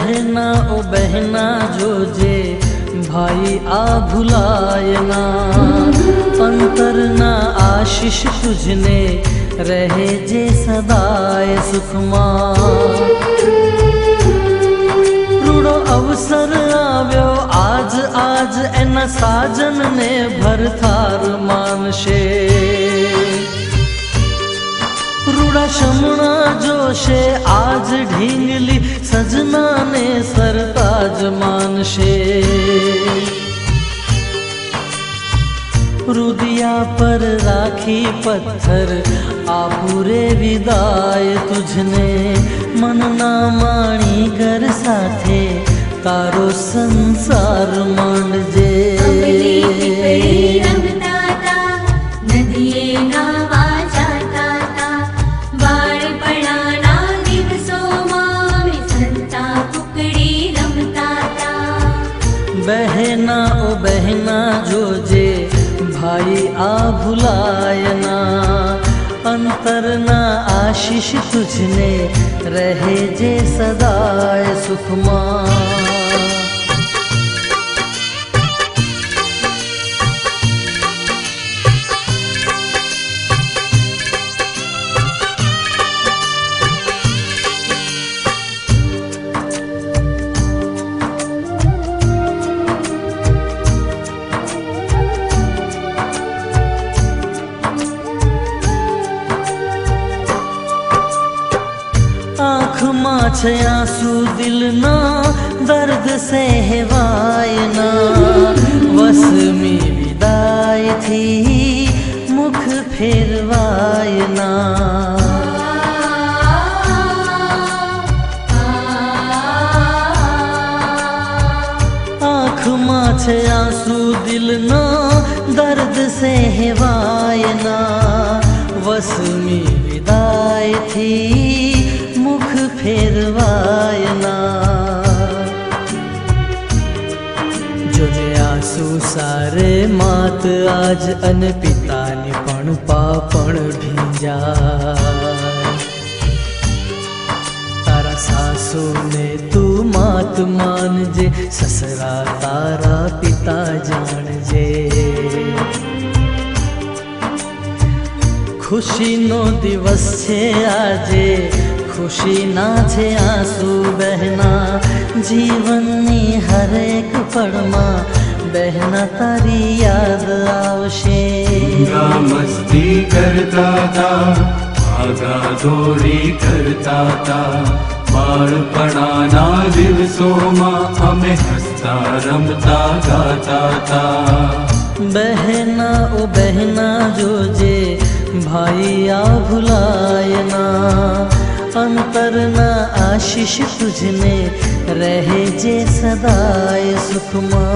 बहना ओ बहना जो जे भाई आ भुलायना, अंतर ना आशीष तुझने रहे जे सदाय सुखमा। रूड़ो अवसर आव्यो आज आज एना साजन ने भरथार मानशे। रूड़ा शमणा जोशे आज ढींगली सजना ने सरताज मानशे। रुदिया पर राखी पत्थर आपूरे विदाय तुझने, मन ना माणी घर साथे तारो संसार मांडजे। बहना ओ बहना जो जे भाई आ भुलायना, अंतर ना आशीष तुझने रहे जे सदाय सुखमा। आँख मां छे आंसू दिल ना दर्द से हेवायना, वस में विदाई थी मुख फेरवायना। आँख मां छे आंसू दिल ना दर्द से हेवायना, वस में विदाई थी मुख फेरवायना। जो जे आंसू सारे मात आज अन पितानी पण पापण भींजा। तारा सासू ने तू मात मानजे, ससरा तारा पिता जाणजे। खुशी नो दिवस छे आजे, खुशी ना छे आंसू बहना, जीवननी हरेक पड़मा बहना तारी याद आवशे। मस्ती करता था, भागा दौड़ी करता था, बाळपणाना दिवसोमां अमे हसता रमता गाता था। बहना ओ बहना जो जे भाई आ भुलायना, अंतर ना आशीष तुझने रहे जे सदाय सुखमा।